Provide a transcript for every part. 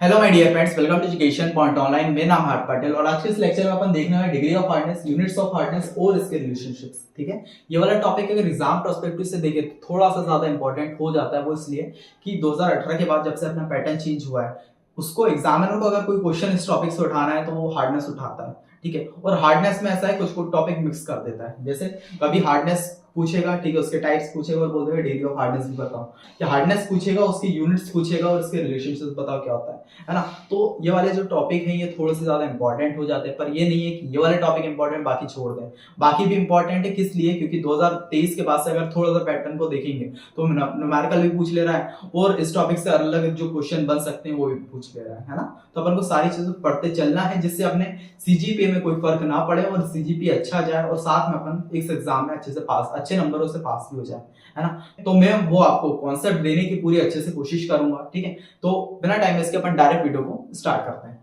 Hello my dear friends, welcome to education point online. मेरा नाम हार्द पटेल और आज के इस लेक्चर में अपन देखने वाले degree of hardness, units of hardness और इसके रिलेशनशिप्स। ठीक है, ये वाला टॉपिक अगर एग्जाम पर्सपेक्टिव से देखें तो थोड़ा सा ज्यादा इंपॉर्टेंट हो जाता है। वो इसलिए कि 2018 के बाद जब से अपना पैटर्न चेंज हुआ है, उसको एग्जामिनर को अगर कोई क्वेश्चन इस टॉपिक से उठाना है तो वो हार्डनेस उठाता है। ठीक है, और हार्डनेस में ऐसा है कुछ कुछ टॉपिक मिक्स कर देता है। जैसे कभी हार्डनेस पूछेगा, ठीक है, उसके टाइप्स पूछेगा और बोल देगा डिग्री ऑफ हार्डनेस भी बताओ, या हार्डनेस पूछेगा उसकी यूनिट्स पूछेगा और इसके रिलेशनशिप बताओ क्या होता है ना। तो ये वाले जो टॉपिक हैं ये थोड़े से ज्यादा इंपॉर्टेंट हो जाते हैं, पर ये नहीं है कि ये वाले टॉपिक इंपॉर्टेंट बाकी छोड़ दें। बाकी भी इंपॉर्टेंट है, किस लिए? क्योंकि 2023 के बाद से अगर थोड़ा सा पैटर्न को देखेंगे तो न्यूमेरिकल भी पूछ ले रहा है और इस टॉपिक से अलग जो क्वेश्चन बन सकते हैं वो भी पूछ ले रहा है ना। तो अपन को सारी चीजें पढ़ते चलना है जिससे अपने सीजीपीए में कोई फर्क ना पड़े और सीजीपीए अच्छा जाए और साथ में अपन इस एग्जाम में अच्छे से पास, अच्छे नंबरों से पास भी हो जाए, है ना। तो मैं वो आपको कॉन्सेप्ट देने की पूरी अच्छे से कोशिश करूंगा। ठीक है, तो बिना टाइम वेस्ट के अपन डायरेक्ट वीडियो को स्टार्ट करते हैं।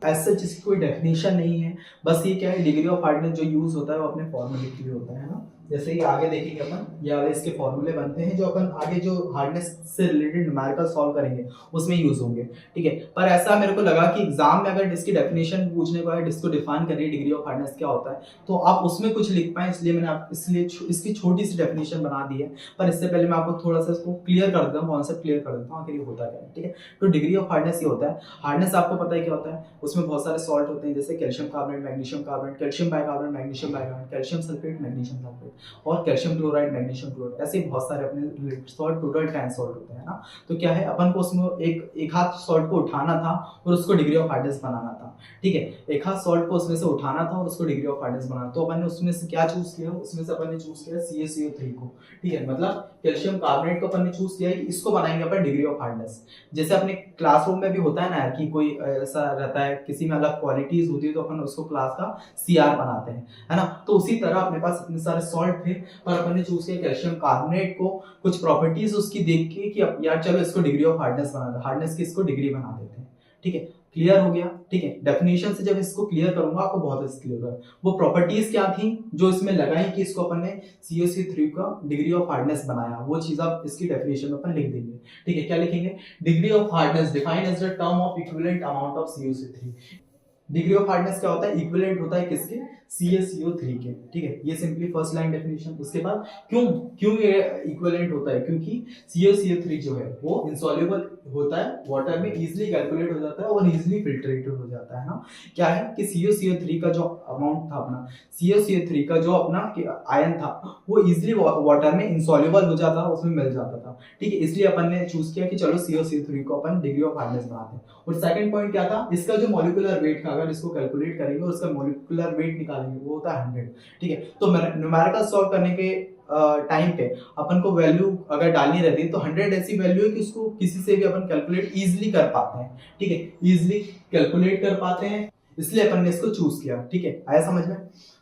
ऐसा जिसकी कोई डेफिनेशन नहीं है, बस ये क्या है, डिग्री ऑफ हार्डनेस जो यूज होता है वो अपने फॉर्मूले के लिए होता है ना। जैसे कि आगे देखेंगे अपन, ये वाले इसके फॉर्मूले बनते हैं जो अपन आगे जो हार्डनेस से रिलेटेड न्यूमेरिकल सॉल्व करेंगे उसमें यूज होंगे। ठीक है, पर ऐसा मेरे को लगा कि एग्जाम में अगर इसकी डेफिनेशन पूछने को है, इसको डिफाइन करिए डिग्री ऑफ हार्डनेस क्या होता है, तो आप उसमें कुछ लिख पाए, इसलिए मैंने आप इसलिए इसकी छोटी सी डेफिनेशन बना दी है। पर इससे पहले मैं आपको थोड़ा सा इसको क्लियर कर देता हूँ, कॉन्सेप्ट क्लियर कर देता हूँ आखिर ये होता क्या है। ठीक है, तो डिग्री ऑफ हार्डनेस ये होता है, हार्डनेस आपको पता है क्या होता है, उसमें बहुत सारे सॉल्ट होते हैं जैसे calcium carbonate, magnesium carbonate, calcium bicarbonate, magnesium bicarbonate, calcium sulphate, magnesium sulphate और कैल्शियम क्लोराइड, मैग्नीशियम क्लोराइड, ऐसे बहुत सारे अपने सॉल्ट, टोटल 10 सॉल्ट होते हैं ना। तो क्या है, अपन को उसमें एक हाथ सॉल्ट को उठाना था और उसको डिग्री ऑफ हार्डनेस बनाना था। ठीक है, एक हाथ सॉल्ट को उसमें से उठाना था और उसको डिग्री ऑफ हार्डनेस बनाना। तो अपन ने उसमें से क्या चूज किया, उसमें से अपन ने चूज किया CaCO3 को। ठीक है, मतलब कैल्शियम कार्बोनेट को अपन ने चूज किया है कि इसको बनाएंगे अपन डिग्री ऑफ हार्डनेस। जैसे अपने क्लासरूम में भी होता है ना कि कोई ऐसा रहता है, किसी में अलग क्वालिटीज होती है तो अपन उसको क्लास का CR बनाते हैं, है ना। तो उसी तरह अपने पास इतने सारे सॉल्ट थे पर अपन ने चूज किया कैल्शियम कार्बोनेट को, कुछ प्रॉपर्टीज उसकी देख के कि यार चलो इसको डिग्री ऑफ हार्डनेस बना दो, हार्डनेस की इसको डिग्री बना देते हैं। ठीक है, क्लियर हो गया। ठीक है, डेफिनेशन से जब इसको क्लियर करूंगा आपको बहुत अच्छे क्लियर होगा। वो प्रॉपर्टीज क्या थी जो इसमें लगाई कि इसको अपन ने CaCO3 का डिग्री ऑफ हार्डनेस बनाया, वो चीज आप इसकी डेफिनेशन में अपन लिख देंगे। ठीक है, क्या लिखेंगे, degree of hardness defined as the term of equivalent amount of CaCO3। Degree of hardness क्या होता है, इक्विवेलेंट होता है किसके, CaCO3 के। ठीक है, ये सिंपली फर्स्ट लाइन डेफिनेशन। उसके बाद क्यों क्यों ये इक्विवेलेंट होता है, क्योंकि CaCO3 जो है वो इंसॉल्युबल होता है वाटर में, इजीली कैलकुलेट हो जाता है और इजीली फिल्ट्रेटेड हो जाता है ना। क्या है कि CaCO3 का जो अमाउंट था अपना, CaCO3 का जो अपना आयन था वो इजीली वाटर में इंसॉल्युबल हो जाता, उसमें मिल जाता था। ठीक है, इसलिए अपन ने चूज किया कि चलो CaCO3 को अपन डिग्री ऑफ हार्डनेस बनाते हैं। और सेकंड पॉइंट क्या था, इसका जो मॉलिक्यूलर वेट था, अगर इसको कैलकुलेट करेंगे और उसका मॉलिक्यूलर वेट निकालेंगे वो होता है 100। ठीक है, तो न्यूमेरिकल सॉल्व करने के टाइम पे अपन को वैल्यू अगर डालनी रहती है तो 100 ऐसी वैल्यू है कि उसको किसी से भी अपन कैलकुलेट इजीली कर पाते हैं। ठीक है, इजीली कैलकुलेट कर पाते हैं, इसलिए अपन ने इसको चूज किया। ठीक है, आया समझ में?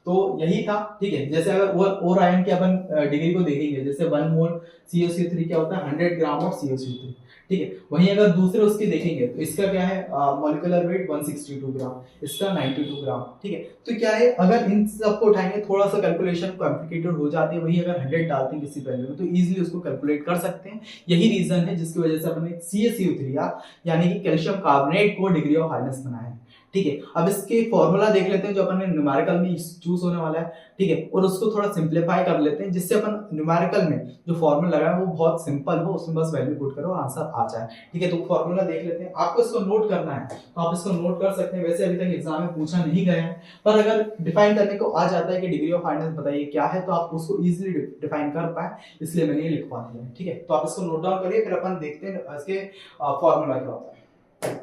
तो यही था। ठीक है, जैसे अगर और आयन के अपन डिग्री को देखेंगे, जैसे 1 मोल CaCO3 क्या होता है, 100 ग्राम ऑफ CaCO3। ठीक है, वहीं अगर दूसरे उसके देखेंगे तो इसका क्या है, मॉलिक्यूलर वेट 162 ग्राम, इसका 92 ग्राम। ठीक है, तो क्या है, अगर इन सबको उठाएंगे थोड़ा सा कैलकुलेशन कॉम्प्लिकेटेड हो जाती है, वहीं अगर 100 डालते हैं किसी वैल्यू में तो इजीली उसको कैलकुलेट कर सकते हैं। यही रीजन है जिसकी वजह से अपने CaCO3 यानी कि कैल्शियम कार्बोनेट को डिग्री ऑफ हार्डनेस बनाया है। ठीक है, अब इसके फॉर्मूला देख लेते हैं जो अपन ने न्यूमेरिकल में चूज होने वाला है। ठीक है, और उसको थोड़ा सिंप्लीफाई कर लेते हैं जिससे अपन न्यूमेरिकल में जो फॉर्मूला लगाए वो बहुत सिंपल हो, उसमें बस वैल्यू पुट करो आंसर आ जाए। ठीक है, तो फॉर्मूला देख लेते हैं। आपको इसको नोट करना है तो आप इसको नोट कर सकते हैं, वैसे अभी तक एग्जाम में पूछा नहीं गया है, पर अगर डिफाइन करने को आ जाता है कि डिग्री ऑफ हार्डनेस बताइए क्या है तो आप उसको इजीली डिफाइन कर पाए, इसलिए मैंने ये लिखवा दिया है। ठीक है, तो आप इसको नोट डाउन करिए, फिर अपन देखते हैं इसके फॉर्मूला क्या होता है।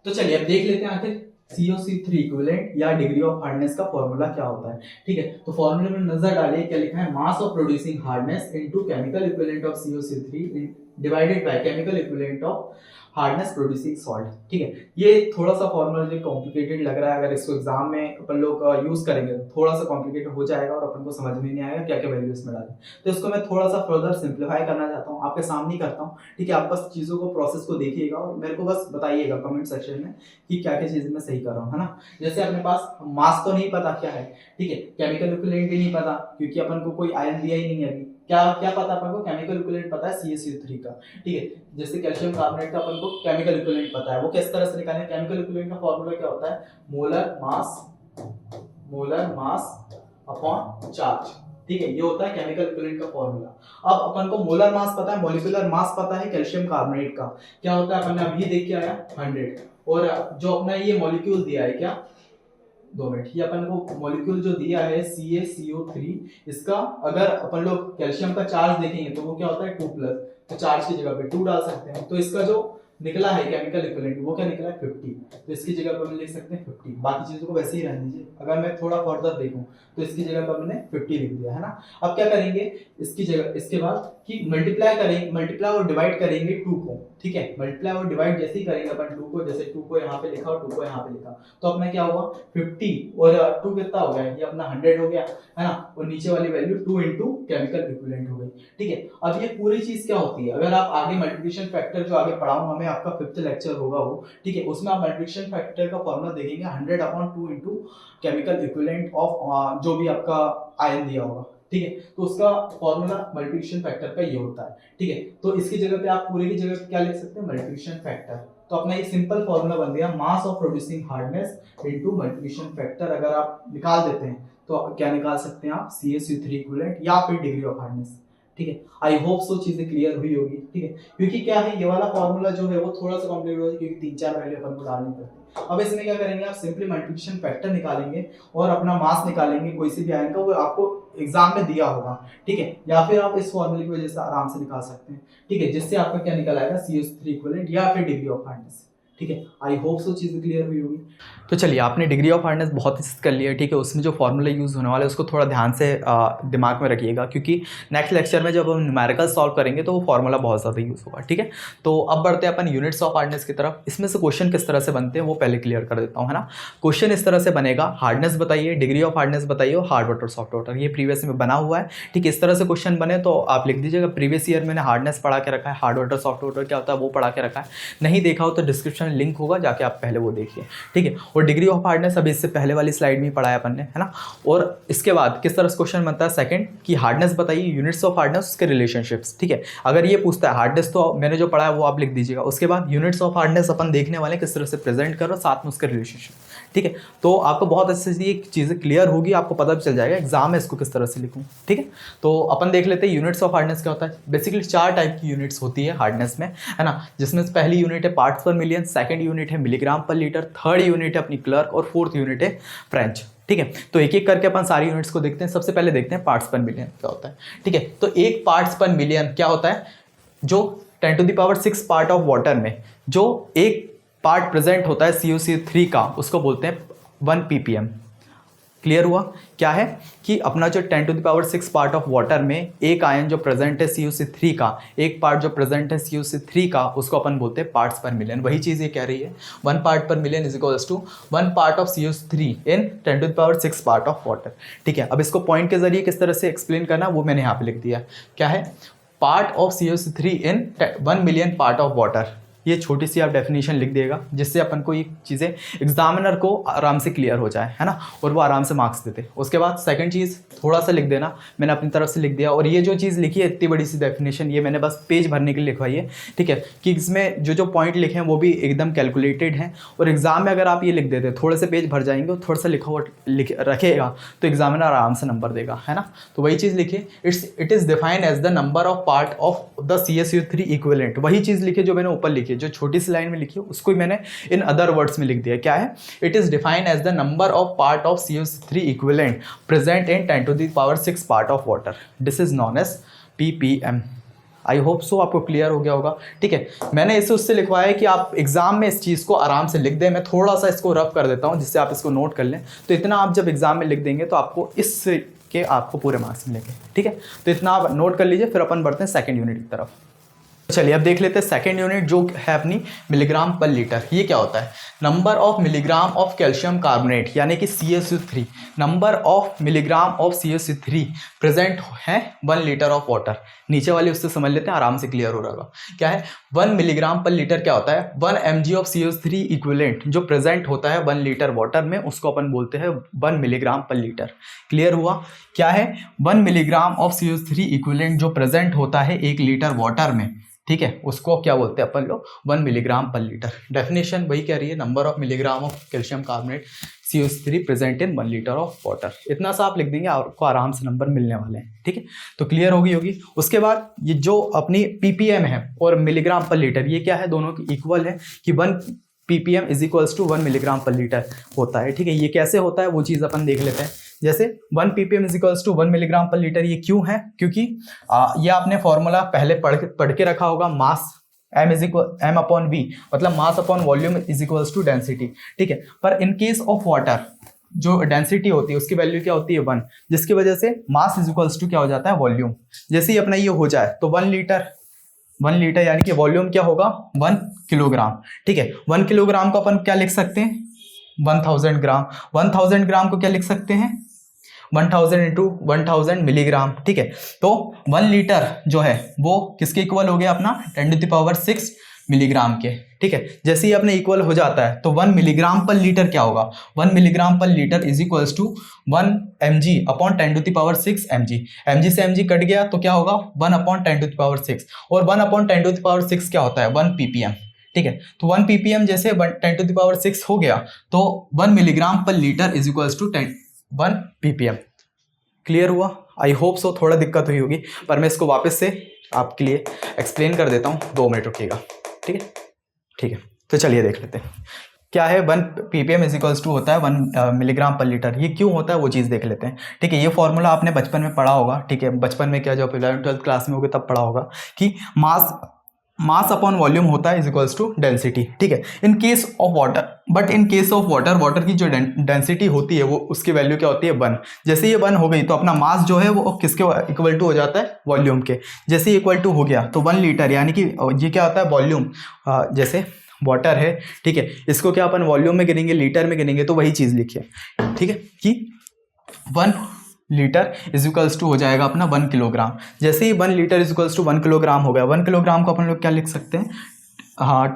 तो चलिए अब देख लेते हैं आखिर CaCO3 इक्विवेलेंट या डिग्री ऑफ हार्डनेस का फॉर्मूला क्या होता है। ठीक है, तो फॉर्मूले में नजर डालिए क्या लिखा है, mass of producing hardness into chemical equivalent of CaCO3 divided by chemical equivalent of hardness producing salt. ठीक है, ये थोड़ा सा फॉर्मूला जो कॉम्प्लिकेटेड लग रहा है, अगर इसको एग्जाम में अपन लोग यूज करेंगे तो थोड़ा सा कॉम्प्लिकेटेड हो जाएगा और अपन को समझ में नहीं आएगा क्या क्या वैल्यू इसमें डालें। तो इसको मैं थोड़ा सा फर्दर सिंप्लीफाई करना चाहता हूँ, आपके सामने ही करता हूँ। ठीक है, आप बस चीजों को, प्रोसेस को देखिएगा और मेरे को बस बताइएगा कमेंट सेक्शन में कि क्या क्या चीज मैं सही कर रहा हूँ, है ना। जैसे अपने पास मास तो नहीं पता क्या है, ठीक है, केमिकल इक्विवेलेंट भी नहीं पता क्योंकि अपन को कोई आयन दिया ही नहीं है अभी। क्या क्या पता है अपन को, केमिकल इक्विवेलेंट पता है CaCO3 का, ठीक है। जैसे कैल्शियम कार्बोनेट का अपन को केमिकल इक्विवेलेंट पता है, वो किस तरह से निकालें। केमिकल इक्विवेलेंट का फॉर्मूला क्या होता है, मोलर मास अपॉन चार्ज, ठीक है, ये होता है केमिकल इक्विवेलेंट का फॉर्मूला। अब अपन को मोलर मास पता है, मॉलिक्यूलर मास पता है कैल्शियम कार्बोनेट का, क्या होता है अपन ने अभी देख के आया 100, और जो अपना ये मॉलिक्यूल दिया है क्या, 2 मिनट, ये अपन को मॉलिक्यूल जो दिया है CaCO3, इसका अगर अपन लोग कैल्शियम का चार्ज देखेंगे तो वो क्या होता है 2+, तो चार्ज की जगह पे 2 डाल सकते हैं, तो इसका जो निकला है केमिकल इक्विवेलेंट वो क्या निकला है 50, तो इसकी जगह पर हम लिख सकते हैं 50, बाकी चीजों को वैसे ही रहने दीजिए। अगर मैं थोड़ा फर्दर देखूं तो इसकी जगह पर मैंने 50 लिख दिया है ना। अब क्या करेंगे इसकी जगह, इसके बाद कि मल्टीप्लाई करेंगे, मल्टीप्लाई और डिवाइड करेंगे 2 को, ठीक है, मल्टीप्लाई और डिवाइड जैसे ही करेंगे अपन 2 को, जैसे 2 को यहाँ पे लिखा और 2 को यहाँ पे लिखा, तो अपना क्या होगा 50 और 2 कितना हो गया, ये अपना 100 हो गया है ना, और नीचे वाली वैल्यू 2 इंटू केमिकल इक्विवेलेंट हो गई, ठीक है। अब ये पूरी चीज क्या होती है, अगर आप आगे मल्टीप्लिकेशन फैक्टर जो आगे पढ़ाऊंगा मैं, आपका 5th लेक्चर होगा वो, ठीक है, उसमें आप मल्टीप्लिकेशन फैक्टर का फॉर्मूला देखेंगे 100/2 इंटू केमिकल इक्विवेलेंट ऑफ जो भी आपका आयन दिया होगा, ठीक है, तो उसका फॉर्मूला मल्टीप्लिकेशन फैक्टर का ये होता है, ठीक है। तो इसकी जगह पे आप पूरे की जगह पे क्या लिख सकते हैं, मल्टीप्लिकेशन फैक्टर, तो अपना ये सिंपल फॉर्मूला बन गया, mass of producing hardness into multiplication factor. अगर आप निकाल देते हैं तो क्या निकाल सकते हैं आप, CaCO3 इक्विवेलेंट या फिर डिग्री ऑफ हार्डनेस, ठीक है। आई होप सो चीजें क्लियर हुई होगी, ठीक है, क्योंकि क्या है ये वाला फॉर्मूला जो है वो थोड़ा सा कॉम्प्लिकेटेड होता है, क्योंकि 3-4 वैल्यू अपन को डालनी पड़ती है। अब इसमें क्या करेंगे, आप सिंपली मल्टीप्लिकेशन फैक्टर निकालेंगे और अपना मास निकालेंगे कोई सी भी आयन का, वो आपको एग्जाम में दिया होगा, ठीक है, या फिर आप इस फॉर्मूले की वजह से आराम से निकाल सकते हैं, ठीक है, जिससे आपका क्या निकल आएगा CaCO3 इक्विवेलेंट या फिर डिग्री ऑफ हार्डनेस, ठीक है। आई होप सो चीज़ें क्लियर हुई होगी। तो चलिए, आपने डिग्री ऑफ हार्डनेस बहुत अच्छे से कर लिया, ठीक है, उसमें जो फॉर्मूला यूज़ होने वाला है उसको थोड़ा ध्यान से दिमाग में रखिएगा, क्योंकि नेक्स्ट लेक्चर में जब हम न्यूमेरिकल सॉल्व करेंगे तो वो फॉर्मूला बहुत ज़्यादा यूज़ होगा, ठीक है। तो अब बढ़ते हैं अपन यूनिट्स ऑफ हार्डनेस की तरफ। इसमें से क्वेश्चन किस तरह से बनते हैं वो पहले क्लियर कर देता हूँ, है ना। क्वेश्चन इस तरह से बनेगा, हार्डनेस बताइए, डिग्री ऑफ हार्डनेस बताइए और हार्ड वाटर सॉफ्ट वाटर, ये प्रीवियस में बना हुआ है, ठीक है। इस तरह से क्वेश्चन बने तो आप लिख दीजिएगा, प्रीवियस ईयर मैंने हार्डनेस पढ़ा के रखा है, हार्ड वाटर सॉफ्ट वाटर क्या होता है वो पढ़ा के रखा है, नहीं देखा हो तो डिस्क्रिप्शन में लिंक होगा, जाके आप पहले वो देखिए, ठीक है। और डिग्री ऑफ हार्डनेस अभी इससे पहले वाली स्लाइड में पढ़ाया अपन ने, है ना। और इसके बाद किस तरह से क्वेश्चन बनता है, सेकंड कि हार्डनेस बताइए, यूनिट्स ऑफ हार्डनेस, उसके रिलेशनशिप्स, ठीक है। अगर ये पूछता है हार्डनेस तो मैंने जो पढ़ा है वो आप लिख दीजिएगा। उसके बाद यूनिट्स ऑफ हार्डनेस अपन देखने वाले किस तरह से प्रेजेंट करो, साथ में उसके रिलेशनशिप, ठीक है। तो आपको बहुत अच्छे से ये चीज़ें क्लियर होगी, आपको पता भी चल जाएगा एग्जाम में इसको किस तरह से लिखूँ, ठीक है। तो अपन देख लेते हैं यूनिट्स ऑफ हार्डनेस क्या होता है। बेसिकली 4 टाइप की यूनिट्स होती है हार्डनेस में, है ना, जिसमें पहली यूनिट है पार्ट्स पर मिलियन, सेकंड यूनिट है मिलीग्राम पर लीटर, थर्ड यूनिट है अपनी क्लर्क और फोर्थ यूनिट है फ्रेंच, ठीक है। तो एक एक करके अपन सारी यूनिट्स को देखते हैं। सबसे पहले देखते हैं पार्ट्स पर मिलियन क्या होता है, ठीक है। तो एक पार्ट्स पर मिलियन क्या होता है, जो 10⁶ पार्ट ऑफ वाटर में जो एक पार्ट प्रेजेंट होता है CaCO3 का, उसको बोलते हैं 1 ppm। क्लियर हुआ, क्या है कि अपना जो 10⁶ पार्ट ऑफ वाटर में एक आयन जो प्रेजेंट है CaCO3 का, एक पार्ट जो प्रेजेंट है CaCO3 का, उसको अपन बोलते हैं पार्ट्स पर मिलियन। वही चीज़ ये कह रही है, 1 part per million is equals to 1 part of CaCO3 in 10⁶ part of water, ठीक है। अब इसको पॉइंट के जरिए किस तरह से एक्सप्लेन करना वो मैंने यहाँ पे लिख दिया, क्या है, part of CaCO3 in 1 million part of water. ये छोटी सी आप डेफिनेशन लिख देगा, जिससे अपन को ये चीज़ें एग्जामिनर को आराम से क्लियर हो जाए, है ना, और वो आराम से मार्क्स देते। उसके बाद सेकंड चीज़ थोड़ा सा लिख देना, मैंने अपनी तरफ से लिख दिया। और ये जो चीज़ लिखी है इतनी बड़ी सी डेफिनेशन, ये मैंने बस पेज भरने के लिए लिखवाई है, ठीक है, कि इसमें जो जो पॉइंट लिखे हैं वो भी एकदम कैलकुलेटेड हैं। और एग्जाम में अगर आप ये लिख देते थोड़े से पेज भर जाएंगे और थोड़ा सा लिखा हुआ रखेगा तो एग्जामिनर आराम से नंबर देगा, है ना। तो वही चीज़ लिखिए, it is defined as the number of part of the CaCO3 equivalent. वही चीज़ लिखी जो मैंने ऊपर लिखी, जो छोटी सी लाइन में लिखी है उसको ही मैंने इन अदर वर्ड्स में लिख दिया। क्या है, it is defined as the number of part of CaCO3 equivalent present in 10⁶ part of water, this is known as ppm। I hope so आपको क्लियर हो गया होगा, ठीक है। मैंने इसे उससे लिखवाया है कि आप एग्जाम में इस चीज़ को आराम से लिख दें। मैं थोड़ा सा इसको रफ कर देता हूँ जिससे आप इसको नोट कर लें। तो इतना आप जब एग्जाम में लिख देंगे तो आपको इससे के आपको पूरे मार्क्स मिलेंगे, ठीक है। तो इतना आप नोट कर लीजिए, फिर अपन बढ़ते हैं सेकंड यूनिट की तरफ। चलिए अब देख लेते हैं सेकेंड यूनिट जो है अपनी मिलीग्राम पर लीटर। ये क्या होता है? Number of milligram of calcium carbonate यानी कि CaCO3, number of milligram of CaCO3 present है 1 लीटर ऑफ वाटर। नीचे वाले उससे समझ लेते हैं, आराम से क्लियर हो रहेगा। क्या है 1 मिलीग्राम पर लीटर? क्या होता है 1 mg ऑफ CO3 इक्विवेलेंट जो प्रेजेंट होता है 1 लीटर वाटर में, उसको अपन बोलते हैं 1 मिलीग्राम पर लीटर। क्लियर हुआ? क्या है 1 मिलीग्राम ऑफ CO3 इक्विवेलेंट जो प्रेजेंट होता है 1 लीटर वाटर में, ठीक है, उसको क्या बोलते हैं अपन लोग 1 मिलीग्राम पर लीटर। डेफिनेशन वही कह रही है, number of milligram of calcium carbonate CO3 present in 1 litre of water. इतना सा आप लिख देंगे, आपको आराम से नंबर मिलने वाले हैं। ठीक है, तो क्लियर होगी। उसके बाद ये जो अपनी ppm है और मिलीग्राम पर लीटर, ये क्या है दोनों की इक्वल है कि 1 ppm is equals to 1 milligram पर लीटर होता है। ठीक है, ये कैसे होता है वो चीज़ अपन देख लेते हैं। जैसे 1 ppm is equals to 1 milligram पर लीटर, ये क्यों है? क्योंकि ये आपने फॉर्मूला पहले पढ़ के रखा होगा, मास m अपॉन v, मतलब mass upon volume is equals to density. ठीक है, पर इन केस ऑफ वाटर जो डेंसिटी होती है उसकी वैल्यू क्या होती है 1, जिसकी वजह से मास इज इक्वल्स टू क्या हो जाता है वॉल्यूम। जैसे ही अपना ये हो जाए तो 1 लीटर यानी कि वॉल्यूम क्या होगा 1 किलोग्राम। ठीक है, 1 किलोग्राम को अपन क्या लिख सकते हैं 1000 ग्राम। 1000 ग्राम को क्या लिख सकते हैं 1000 इंटू 1000 मिलीग्राम। ठीक है, तो 1 लीटर जो है वो किसके इक्वल हो गया अपना 10⁶ मिलीग्राम के। ठीक है, जैसे ही अपने इक्वल हो जाता है तो 1 मिलीग्राम पर लीटर क्या होगा 1 मिलीग्राम पर litre is equals to 1 mg upon 10⁶ mg। mg से mg कट गया तो क्या होगा 1 अपॉन 10⁶, और 1 अपॉन 10⁶ क्या होता है 1 ppm। ठीक है, तो 1 ppm जैसे 10⁶ हो गया तो 1 मिलीग्राम पर litre is equals to 1 ppm। Clear हुआ? I hope so. थोड़ा दिक्कत हुई होगी पर मैं इसको वापस से आपके लिए एक्सप्लेन कर देता हूँ, 2 मिनट रुकिएगा। ठीक है, ठीक है, तो चलिए देख लेते हैं क्या है 1 ppm इज इक्वल्स टू होता है 1 मिलीग्राम पर लीटर। ये क्यों होता है वो चीज़ देख लेते हैं। ठीक है, ये फॉर्मूला आपने बचपन में पढ़ा होगा। ठीक है, बचपन में क्या, जब 11th-12th क्लास में होगे तब पढ़ा होगा कि मास अपॉन वॉल्यूम होता है इज इक्वल्स टू डेंसिटी। ठीक है, in case of water, but in case of water की जो डेंसिटी होती है वो उसकी वैल्यू क्या होती है 1। जैसे ये 1 हो गई तो अपना मास जो है वो किसके इक्वल टू हो जाता है वॉल्यूम के। जैसे इक्वल टू हो गया तो 1 लीटर यानी कि ये क्या होता है वॉल्यूम, जैसे वाटर है। ठीक है, इसको क्या अपन वॉल्यूम में गिनेंगे लीटर में गिनेंगे, तो वही चीज़ लिखिए। ठीक है, कि 1 लीटर इज इक्वल्स टू हो जाएगा अपना 1 किलोग्राम। जैसे ही 1 litre is equals to 1 kilogram हो गया, 1 किलोग्राम को अपन लोग क्या लिख सकते हैं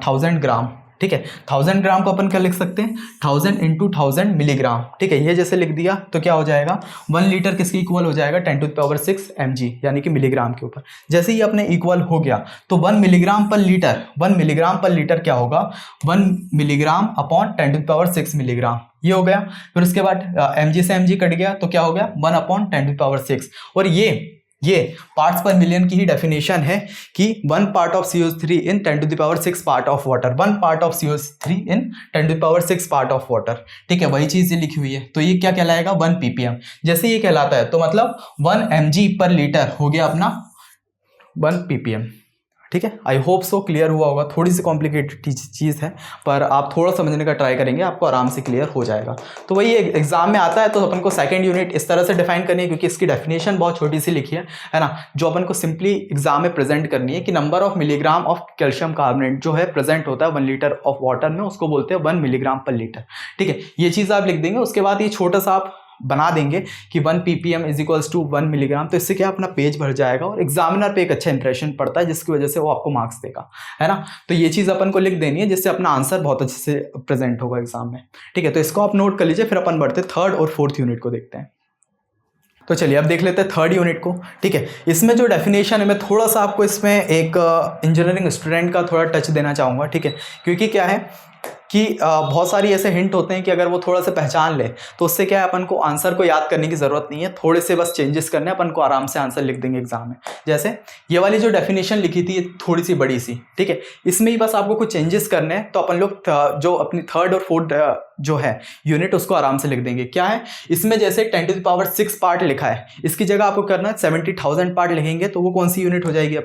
1000 ग्राम। ठीक है, 1000 ग्राम को अपन क्या लिख सकते हैं 1000 इंटू 1000 मिलीग्राम। ठीक है, ये जैसे लिख दिया तो क्या हो जाएगा 1 लीटर किसके इक्वल हो जाएगा 10⁶ mg यानी कि मिलीग्राम के ऊपर। जैसे ही अपने इक्वल हो गया तो 1 मिलीग्राम पर लीटर क्या होगा 1 मिलीग्राम अपॉन 10⁶ मिलीग्राम। ये हो गया। फिर उसके बाद mg से mg कट गया तो क्या हो गया 1 अपॉन 10⁶। और ये पार्ट्स पर मिलियन की ही डेफिनेशन है कि 1 part of CO3 in 10⁶ part of water, 1 part of CO3 in 10⁶ part of water. ठीक है, वही चीज़ ये लिखी हुई है। तो ये क्या कहलाएगा 1 ppm। जैसे ये कहलाता है तो मतलब 1 mg पर लीटर हो गया अपना 1 ppm। ठीक है, आई होप सो क्लियर हुआ होगा। थोड़ी सी कॉम्प्लिकेटेड चीज़ है पर आप थोड़ा समझने का ट्राई करेंगे आपको आराम से क्लियर हो जाएगा। तो वही एग्जाम में आता है तो अपन को सेकंड यूनिट इस तरह से डिफाइन करनी है, क्योंकि इसकी डेफिनेशन बहुत छोटी सी लिखी है ना, जो अपन को सिंपली एग्जाम में प्रेजेंट करनी है कि number of milligram of calcium carbonate जो है प्रेजेंट होता है 1 लीटर ऑफ वाटर में, उसको बोलते हैं 1 मिलीग्राम पर लीटर। ठीक है, ये चीज़ आप लिख देंगे। उसके बाद ये छोटा सा आप बना देंगे कि 1 ppm is equals to 1 milligram. तो इससे क्या अपना पेज भर जाएगा और एग्जामिनर पे एक अच्छा इंप्रेशन पड़ता है, जिसकी वजह से वो आपको मार्क्स देगा, है ना। तो ये चीज़ अपन को लिख देनी है जिससे अपना आंसर बहुत अच्छे से प्रेजेंट होगा एग्जाम में। ठीक है, तो इसको आप नोट कर लीजिए। फिर अपन बढ़ते 3rd और 4th यूनिट को देखते हैं। तो चलिए अब देख लेते हैं 3rd यूनिट को। ठीक है, इसमें जो डेफिनेशन है मैं थोड़ा सा आपको इसमें एक इंजीनियरिंग स्टूडेंट का थोड़ा टच देना चाहूँगा। ठीक है, क्योंकि क्या है कि बहुत सारी ऐसे हिंट होते हैं कि अगर वो थोड़ा सा पहचान ले तो उससे क्या है अपन को आंसर को याद करने की ज़रूरत नहीं है, थोड़े से बस चेंजेस करने, अपन को आराम से आंसर लिख देंगे एग्जाम में। जैसे ये वाली जो डेफिनेशन लिखी थी ये थोड़ी सी बड़ी सी, ठीक है, इसमें ही बस आपको कुछ चेंजेस करने हैं। तो अपन लोग जो अपनी 3rd और 4th जो है यूनिट उसको आराम से लिख देंगे। क्या है इसमें जैसे 10⁶ पार्ट लिखा है, इसकी जगह आपको करना है 70,000 पार्ट लिखेंगे। तो वो कौन सी यूनिट हो जाएगी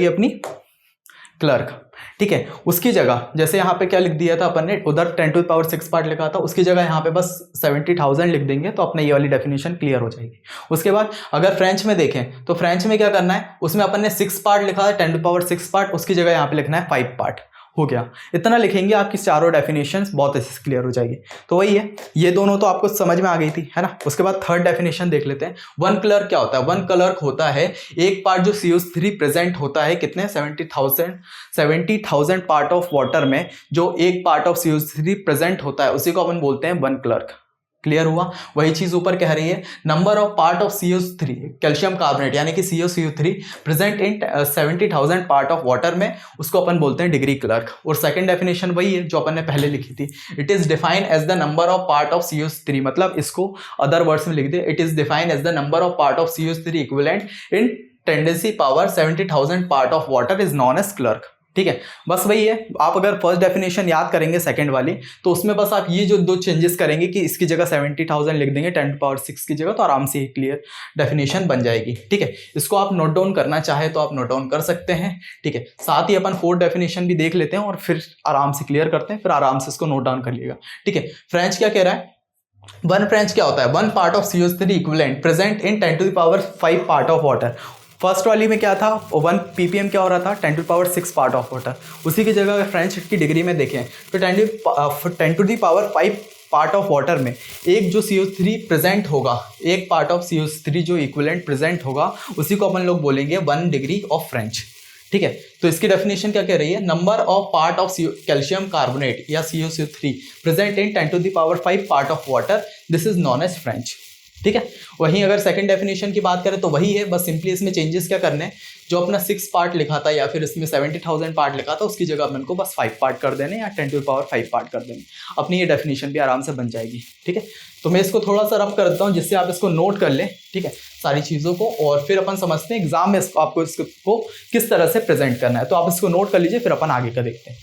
अपनी, क्लर्क, ठीक है। उसकी जगह जैसे यहाँ पे क्या लिख दिया था अपन ने, उधर 10⁻6 पार्ट लिखा था, उसकी जगह यहाँ पे बस 70,000 लिख देंगे तो अपने ये वाली डेफिनेशन क्लियर हो जाएगी। उसके बाद अगर फ्रेंच में देखें तो फ्रेंच में क्या करना है, उसमें अपन ने 6 पार्ट लिखा है, 10⁻6 पार्ट, उसकी जगह यहाँ पे लिखना है 5 पार्ट। हो गया, इतना लिखेंगे आपकी चारों डेफिनेशंस बहुत अच्छे से क्लियर हो जाएगी। तो वही है, ये दोनों तो आपको समझ में आ गई थी, है ना। उसके बाद थर्ड डेफिनेशन देख लेते हैं। वन क्लर्क क्या होता है? वन क्लर्क होता है एक पार्ट जो CO3 प्रेजेंट होता है कितने 70,000 पार्ट ऑफ वाटर में, जो एक पार्ट ऑफ CO3 प्रेजेंट होता है उसी को अपन बोलते हैं वन क्लर्क। क्लियर हुआ? वही चीज ऊपर कह रही है, number of part of CO3 calcium carbonate यानी कि CaCO3 present in 70,000 part of water में, उसको अपन बोलते हैं डिग्री क्लर्क। और सेकंड डेफिनेशन वही है जो अपन ने पहले लिखी थी, it is defined as the number of part of CO3, मतलब इसको अदर वर्ड्स में लिख दे, it is defined as the number of part of CO3 equivalent in 10⁻70,000 part of water is known as Clark. ठीक है, बस वही है। आप अगर फर्स्ट डेफिनेशन याद करेंगे सेकंड वाली, तो उसमें बस आप ये जो दो चेंजेस करेंगे कि इसकी जगह 70,000 लिख देंगे 10⁻6 की जगह, तो आराम से क्लियर डेफिनेशन बन जाएगी। ठीक है, इसको आप नोट डाउन करना चाहे तो आप नोट डाउन कर सकते हैं। ठीक है, साथ ही अपन फोर्थ डेफिनेशन भी देख लेते हैं और फिर आराम से क्लियर करते हैं, फिर आराम से इसको नोट डाउन कर लिएगा। ठीक है, फ्रेंच क्या कह रहा है? वन फ्रेंच क्या होता है? One part of CO3 equivalent present in 10⁻5 part of water. First वाली में क्या था? 1 ppm क्या हो रहा था? 10⁻6 पार्ट ऑफ वाटर। उसी की जगह अगर फ्रेंच की डिग्री में देखें तो 10⁻5 पार्ट ऑफ वाटर में एक जो CO3 प्रेजेंट होगा, एक पार्ट ऑफ CO3 जो इक्विवेलेंट प्रेजेंट होगा, उसी को अपन लोग बोलेंगे 1 डिग्री ऑफ फ्रेंच। ठीक है, तो इसकी डेफिनेशन क्या कह रही है? Number of part of calcium carbonate या CaCO3 present in 10⁻5 part of water, this is known as French. ठीक है, वहीं अगर सेकंड डेफिनेशन की बात करें तो वही है, बस सिंपली इसमें चेंजेस क्या करने हैं, जो अपना 6 पार्ट लिखा था या फिर इसमें 70,000 पार्ट लिखा था, उसकी जगह अपन को बस 5 पार्ट कर देने या 10⁻5 पार्ट कर देने, अपनी ये डेफिनेशन भी आराम से बन जाएगी। ठीक है, तो मैं इसको थोड़ा सा रब कर देता हूँ जिससे आप इसको नोट कर लें। ठीक है, सारी चीज़ों को, और फिर अपन समझते हैं एग्जाम में आपको इसको किस तरह से प्रेजेंट करना है। तो आप इसको नोट कर लीजिए, फिर अपन आगे का देखते हैं।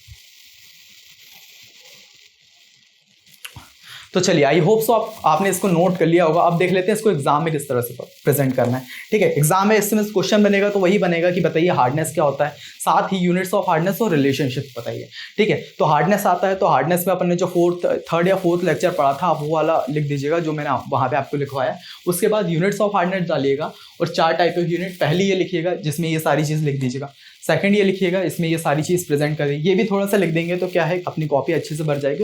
तो चलिए, आई होप सो आपने इसको नोट कर लिया होगा। अब देख लेते हैं इसको एग्जाम में किस तरह से प्रेजेंट करना है। ठीक है, एग्जाम में इसमें क्वेश्चन बनेगा तो वही बनेगा कि बताइए हार्डनेस क्या होता है, साथ ही यूनिट्स ऑफ हार्डनेस और रिलेशनशिप बताइए। ठीक है, तो हार्डनेस आता है, तो हार्डनेस में अपन ने जो थर्ड या फोर्थ लेक्चर पढ़ा था, आप वो वाला लिख दीजिएगा जो मैंने वहाँ पे आपको लिखवाया। उसके बाद यूनिट्स ऑफ हार्डनेस डालिएगा और 4 टाइप ऑफ यूनिट, पहली ये लिखिएगा जिसमें ये सारी चीज़ लिख दीजिएगा, सेकंड ये लिखिएगा इसमें ये सारी चीज़ प्रेजेंट करें, ये भी थोड़ा सा लिख देंगे तो क्या है, अपनी कॉपी अच्छे से भर जाएगी।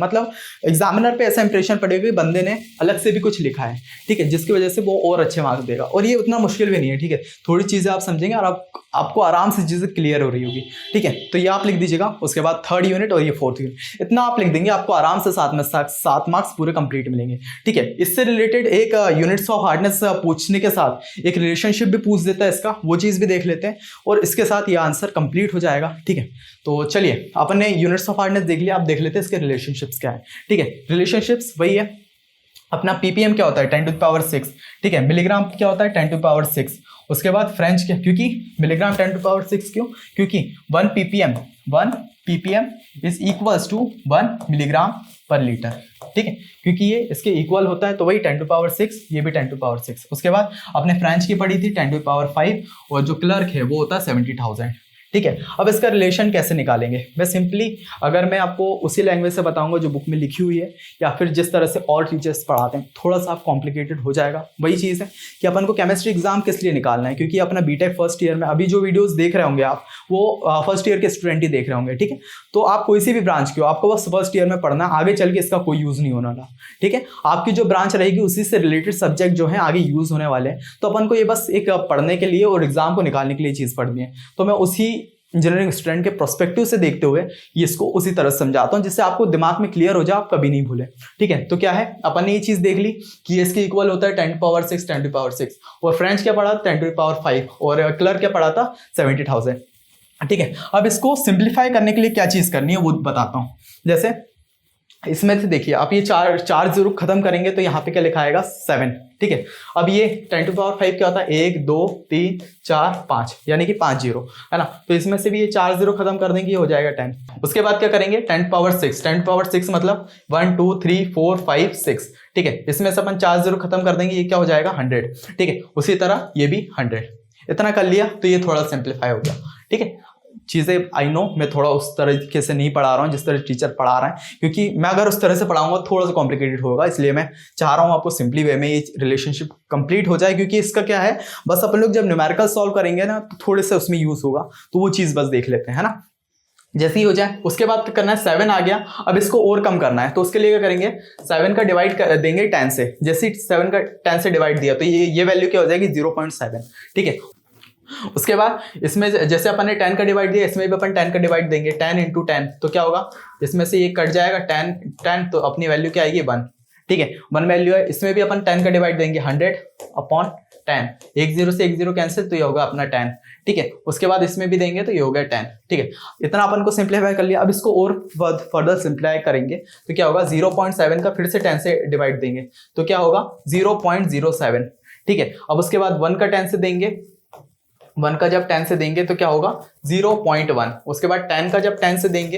मतलब एग्जामिनर पे ऐसा इंप्रेशन पड़ेगा कि बंदे ने अलग से भी कुछ लिखा है। ठीक है, जिसकी वजह से वो और अच्छे मार्क्स देगा, और ये उतना मुश्किल भी नहीं है। ठीक है, थोड़ी चीज़ें आप समझेंगे और आपको आराम से चीज़ें क्लियर हो रही होगी। ठीक है, तो ये आप लिख दीजिएगा। उसके बाद थर्ड यूनिट और ये फोर्थ यूनिट, इतना आप लिख देंगे, आपको आराम से 7 मार्क्स पूरे कंप्लीट मिलेंगे। ठीक है, इससे रिलेटेड एक यूनिट्स ऑफ हार्डनेस पूछने के साथ एक रिलेशनशिप भी पूछ देता है इसका, वो चीज़ भी देख लेते हैं, और इसके साथ ये आंसर कंप्लीट हो जाएगा। ठीक है, तो चलिए अपन ने यूनिट्स ऑफ हार्डनेस देख लिया, आप देख लेते हैं इसके रिलेशनशिप्स क्या है। ठीक है, रिलेशनशिप्स वही है अपना, ppm क्या होता है 10⁻6। ठीक है, मिलीग्राम क्या होता है 10⁻6। उसके बाद फ्रेंच क्या, क्योंकि मिलीग्राम 10⁻6 क्यों? क्योंकि 1 ppm is equals to 1 milligram पर लीटर। ठीक है, क्योंकि ये इसके इक्वल होता है, तो वही 10⁻6, ये भी 10⁻6। उसके बाद आपने फ्रेंच की पढ़ी थी 10⁻5, और जो क्लर्क है वो होता है 70,000। ठीक है, अब इसका रिलेशन कैसे निकालेंगे? मैं सिंपली अगर मैं आपको उसी लैंग्वेज से बताऊंगा जो बुक में लिखी हुई है, या फिर जिस तरह से और टीचर्स पढ़ाते हैं, थोड़ा सा कॉम्प्लिकेटेड हो जाएगा। वही चीज़ है कि अपन को केमिस्ट्री एग्जाम किस लिए निकालना है, क्योंकि अपना बीटेक फर्स्ट ईयर में अभी जो वीडियोस देख रहे होंगे आप, वो फर्स्ट ईयर के स्टूडेंट ही देख रहे होंगे। ठीक है, तो आप कोई सी भी ब्रांच की हो, आपको बस फर्स्ट ईयर में पढ़ना, आगे चल के इसका कोई यूज़ नहीं होने वाला। ठीक है, आपकी जो ब्रांच रहेगी उसी से रिलेटेड सब्जेक्ट जो है आगे यूज़ होने वाले हैं, तो अपन को ये बस एक पढ़ने के लिए और एग्जाम को निकालने के लिए चीज़ पढ़नी है। तो मैं उसी इंजीनियरिंग स्टूडेंट के प्रोस्पेक्टिव से देखते हुए ये इसको उसी तरह समझाता हूँ, जिससे आपको दिमाग में क्लियर हो जाए, आप कभी नहीं भूलें। ठीक है, तो क्या है, अपन ने ये चीज़ देख ली कि ये इसके इक्वल होता है 10⁻6, और फ्रेंच क्या पढ़ा 10⁻5, और क्लर्क क्या पढ़ा था 70,000। ठीक है, अब इसको सिंप्लीफाई करने के लिए क्या चीज़ करनी है वो बताता हूँ। जैसे इसमें से देखिए, आप ये चार जीरो खत्म करेंगे तो यहाँ पे क्या लिखा आएगा 7। ठीक है, अब ये 10⁻5 क्या होता है 1 2 3 4 5, यानी कि 5 जीरो है ना, तो इसमें से भी ये 4 जीरो खत्म कर देंगे, ये हो जाएगा 10। उसके बाद क्या करेंगे 10⁻6 मतलब 1 2 3 4 5 6। ठीक है, इसमें से अपन 4 जीरो खत्म कर देंगे, ये क्या हो जाएगा 100। ठीक है, उसी तरह ये भी 100। इतना कर लिया तो ये थोड़ा सिंप्लीफाई हो गया। ठीक है, चीज़ें आई नो मैं थोड़ा उस तरीके से नहीं पढ़ा रहा हूँ जिस तरह टीचर पढ़ा रहा है, क्योंकि मैं अगर उस तरह से पढ़ाऊंगा थोड़ा सा कॉम्प्लिकेटेड होगा, इसलिए मैं चाह रहा हूँ आपको सिंपली वे में ये रिलेशनशिप कंप्लीट हो जाए, क्योंकि इसका क्या है, बस अपन लोग जब न्यूमेरिकल सॉल्व करेंगे ना तो थोड़े से उसमें यूज होगा, तो वो चीज़ बस देख लेते हैं, है ना। जैसे ही हो जाए उसके बाद क्या करना है, 7 आ गया, अब इसको और कम करना है, तो उसके लिए क्या करेंगे, 7 का डिवाइड कर देंगे 10 से। जैसे ही 7 का 10 से डिवाइड दिया तो ये वैल्यू क्या हो जाएगी, 0.7, ठीक है। उसके बाद इसमें जैसे अपन ने 10 का डिवाइड दिया, इसमें भी अपन 10 का डिवाइड देंगे, 10 इंटू 10, तो क्या होगा, इसमें से ये कट जाएगा 10, तो अपनी वैल्यू क्या आएगी, 1, ठीक है, 1 वैल्यू है। इसमें भी अपन 10 का डिवाइड देंगे, 100/10, एक 0 से एक 0 कैंसिल, तो ये होगा अपना 10, ठीक है। उसके बाद इसमें भी देंगे तो ये हो गया 10, ठीक है। इतना अपन को सिंप्लीफाई कर लिया। अब इसको और फर्दर सिंप्लीफाई करेंगे तो क्या होगा, 0.7 का फिर से 10 से डिवाइड देंगे तो क्या होगा, 0.07, ठीक है। अब उसके बाद 1 का 10 से देंगे, 1 का जब 10 से देंगे तो क्या होगा, 0.1। उसके बाद 10 का जब 10 से देंगे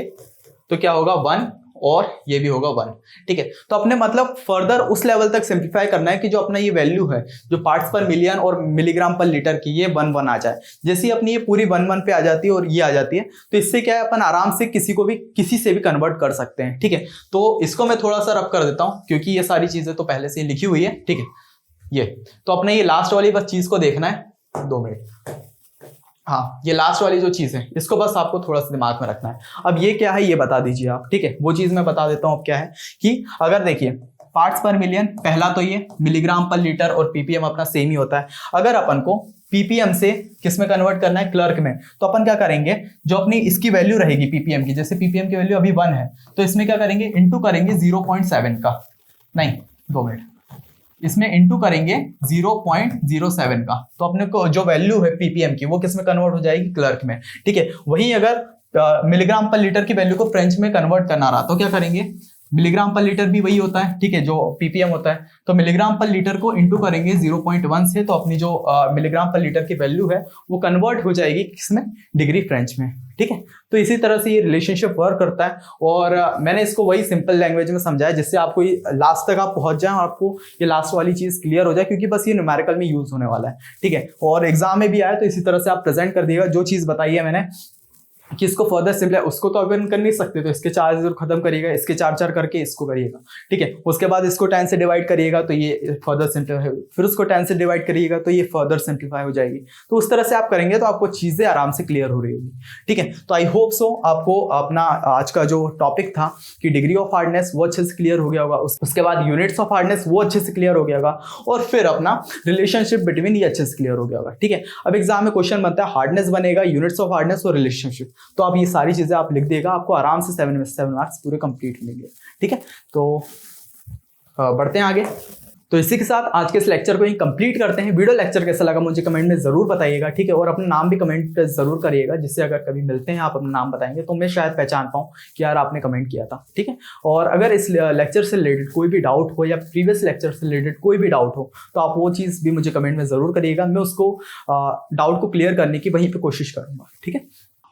तो क्या होगा, 1, और ये भी होगा 1, ठीक है। तो अपने मतलब फर्दर उस लेवल तक सिंप्लीफाई करना है कि जो अपना ये वैल्यू है, जो पार्ट्स पर मिलियन और मिलीग्राम पर लीटर की, ये 1 आ जाए। जैसे ही अपनी ये पूरी 1 पे आ जाती है और ये आ जाती है, तो इससे क्या है, अपन आराम से किसी से भी कन्वर्ट कर सकते हैं, ठीक है। तो इसको मैं थोड़ा सा रब कर देता हूं, क्योंकि ये सारी चीजें तो पहले से लिखी हुई है, ठीक है। ये तो अपने ये लास्ट वाली बस चीज को देखना है, 2 मिनट, हाँ, ये लास्ट वाली जो चीज है इसको बस आपको थोड़ा सा दिमाग में रखना है। अब ये क्या है, ये बता दीजिए आप, ठीक है। वो चीज मैं बता देता हूँ अब क्या है, कि अगर देखिए पार्ट्स पर मिलियन, पहला तो ये मिलीग्राम पर लीटर और पीपीएम अपना सेम ही होता है। अगर अपन को पीपीएम से किस में कन्वर्ट करना है, क्लर्क में, तो अपन क्या करेंगे, जो अपनी इसकी वैल्यू रहेगी पीपीएम की, जैसे पीपीएम की वैल्यू अभी 1 है, तो इसमें क्या करेंगे, इंटू करेंगे 0.7 का, नहीं 2 मिनट, इसमें इंटू करेंगे 0.07 का, तो अपने को जो वैल्यू है पीपीएम की वो किस में कन्वर्ट हो जाएगी, क्लर्क में, ठीक है। वहीं अगर मिलीग्राम पर लीटर की वैल्यू को फ्रेंच में कन्वर्ट करना रहा तो क्या करेंगे, मिलीग्राम पर लीटर भी वही होता है, ठीक है, जो पीपीएम होता है, तो मिलीग्राम पर लीटर को इंटू करेंगे 0.1 से, तो अपनी जो मिलीग्राम पर लीटर की वैल्यू है वो कन्वर्ट हो जाएगी किसमें, डिग्री फ्रेंच में, ठीक है। तो इसी तरह से ये रिलेशनशिप वर्क करता है, और मैंने इसको वही सिंपल लैंग्वेज में समझाया जिससे आपको ये लास्ट तक आप पहुंच जाएं और आपको ये लास्ट वाली चीज क्लियर हो जाए, क्योंकि बस ये न्यूमेरिकल में यूज होने वाला है, ठीक है। और एग्जाम में भी आया तो इसी तरह से आप प्रेजेंट कर दिएगा। जो चीज बताई है मैंने कि इसको फर्दर सिंपल, उसको तो अगर कर नहीं सकते तो इसके 4 0 खत्म करिएगा, इसके 4 4 करके इसको करिएगा, ठीक है। उसके बाद इसको 10 से डिवाइड करिएगा तो ये फर्दर सिंप्लीफाई, फिर उसको 10 से डिवाइड करिएगा तो ये फर्दर सिंप्लीफाई हो जाएगी। तो उस तरह से आप करेंगे तो आपको चीजें आराम से क्लियर हो रही होगी, ठीक है। तो आई होप सो आपको अपना आज का जो टॉपिक था कि डिग्री ऑफ हार्डनेस वो अच्छे से क्लियर हो गया होगा, उसके बाद यूनिट्स ऑफ हार्डनेस वो अच्छे से क्लियर हो गया होगा, और फिर अपना रिलेशनशिप बिटवीन ये अच्छे से क्लियर हो गया होगा, ठीक है। अब एग्जाम में क्वेश्चन बनता है हार्डनेस बनेगा, यूनिट्स ऑफ हार्डनेस और रिलेशनशिप, तो आप ये सारी चीजें आप लिख देगा, आपको आराम से 7 में 7 मार्क्स पूरे कंप्लीट मिलेंगे, ठीक है। तो बढ़ते हैं आगे। तो इसी के साथ आज के इस लेक्चर को ही कंप्लीट करते हैं। वीडियो लेक्चर कैसा लगा मुझे कमेंट में जरूर बताइएगा, ठीक है। और अपना नाम भी कमेंट जरूर करिएगा, जिससे अगर कभी मिलते हैं आप अपना नाम बताएंगे तो मैं शायद पहचान पाऊँ कि यार आपने कमेंट किया था, ठीक है। और अगर इस लेक्चर से रिलेटेड कोई भी डाउट हो या प्रीवियस लेक्चर से रिलेटेड कोई भी डाउट हो तो आप वो चीज़ भी मुझे कमेंट में जरूर करिएगा, मैं उसको डाउट को क्लियर करने की वहीं पर कोशिश करूँगा, ठीक है।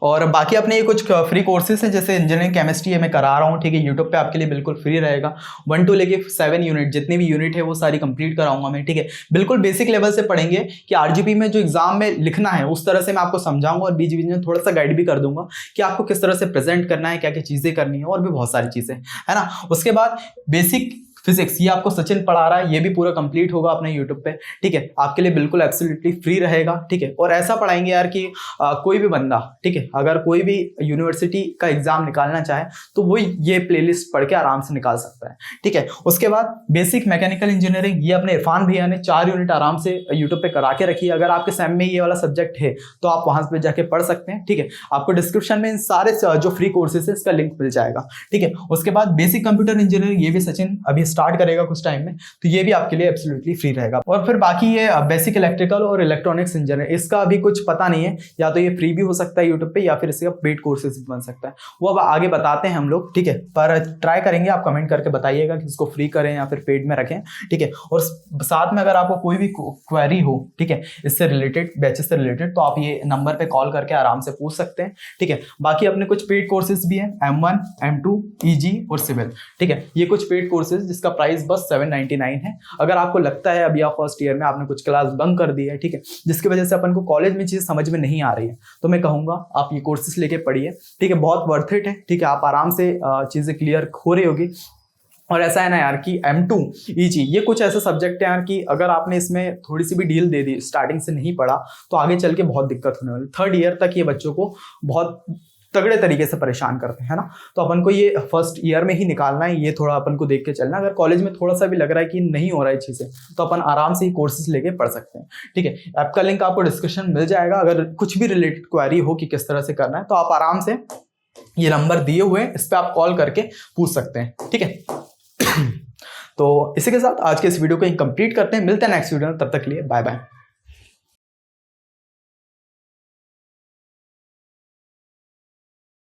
और बाकी अपने ये कुछ फ्री कोर्सेज हैं, जैसे इंजीनियरिंग केमिस्ट्री मैं करा रहा हूँ, ठीक है, यूट्यूब पे आपके लिए बिल्कुल फ्री रहेगा। 1 to लेके 7 यूनिट, जितनी भी यूनिट है वो सारी कंप्लीट कराऊंगा मैं, ठीक है। बिल्कुल बेसिक लेवल से पढ़ेंगे कि आरजीपी में जो एग्जाम में लिखना है उस तरह से मैं आपको समझाऊंगा, और बीच बीच में थोड़ा सा गाइड भी कर दूंगा कि आपको किस तरह से प्रेजेंट करना है, क्या क्या चीजें करनी है, और भी बहुत सारी चीजें, है ना। उसके बाद बेसिक फिजिक्स, ये आपको सचिन पढ़ा रहा है, ये भी पूरा कंप्लीट होगा अपने यूट्यूब पे, ठीक है। आपके लिए बिल्कुल एब्सोल्युटली फ्री रहेगा, ठीक है। और ऐसा पढ़ाएंगे यार कि कोई भी बंदा, ठीक है, अगर कोई भी यूनिवर्सिटी का एग्जाम निकालना चाहे तो वो ये प्लेलिस्ट पढ़ के आराम से निकाल सकता है, ठीक है। उसके बाद बेसिक मैकेनिकल इंजीनियरिंग, ये अपने इरफान भैया ने 4 यूनिट आराम से यूट्यूब पे करा के रखी है। अगर आपके सेम में ये वाला सब्जेक्ट है तो आप वहां पे जाके पढ़ सकते हैं, ठीक है। आपको डिस्क्रिप्शन में इन सारे जो फ्री कोर्सेज है इसका लिंक मिल जाएगा, ठीक है। उसके बाद बेसिक कंप्यूटर इंजीनियरिंग, ये भी सचिन अभी स्टार्ट करेगा कुछ टाइम में, तो ये भी आपके लिए एब्सोल्युटली फ्री रहेगा। और फिर बाकी ये बेसिक इलेक्ट्रिकल और इलेक्ट्रॉनिक्स इंजीनियर, इसका अभी कुछ पता नहीं है, या तो ये फ्री भी हो सकता है यूट्यूब पे, या फिर इसका पेड कोर्सेज भी बन सकता है, वो अब आगे बताते हैं हम लोग, ठीक है। पर ट्राई करेंगे, आप कमेंट करके बताइएगा कि इसको फ्री करें या फिर पेड में रखें, ठीक है। और साथ में अगर आपको कोई भी क्वेरी हो, ठीक है, इससे रिलेटेड, बैचेस से रिलेटेड, तो आप ये नंबर पे कॉल करके आराम से पूछ सकते हैं, ठीक है। बाकी अपने कुछ पेड कोर्सेज भी हैं, M1, M2, EG और सिविल, ठीक है। ये कुछ पेड कोर्सेज जिसका प्राइस बस 799 है। अगर आपको लगता है अभी आप फर्स्ट ईयर में आपने कुछ क्लास बंक कर दी है, ठीक है, जिसकी वजह से अपन को कॉलेज में चीज़ समझ में नहीं आ रही है, तो मैं कहूँगा आप ये कोर्सेज लेके पढ़िए, ठीक है, बहुत वर्थ इट है, ठीक है, आप आराम से चीज़ें क्लियर हो रही होगी। और ऐसा है ना यार कि M2 EG ये कुछ ऐसे सब्जेक्ट है यार कि अगर आपने इसमें थोड़ी सी भी डील दे दी, स्टार्टिंग से नहीं पढ़ा, तो आगे चल के बहुत दिक्कत होने वाली। थर्ड ईयर तक ये बच्चों को बहुत तगड़े तरीके से परेशान करते हैं ना। तो अपन को ये फर्स्ट ईयर में ही निकालना है, ये थोड़ा अपन को देख के चलना। अगर कॉलेज में थोड़ा सा भी लग रहा है कि नहीं हो रहा है चीज़ें, तो अपन आराम से ही कोर्सेज लेके पढ़ सकते हैं, ठीक है। ऐप का लिंक आपको डिस्क्रिप्शन मिल जाएगा। अगर कुछ भी रिलेटेड क्वेरी हो कि किस तरह से करना है, तो आप आराम से ये नंबर दिए हुए हैं, इस पर आप कॉल करके पूछ सकते हैं, ठीक है। तो इसी के साथ आज के इस वीडियो को कंप्लीट करते हैं। मिलते हैं नेक्स्ट वीडियो में, तब तक के लिए बाय बाय।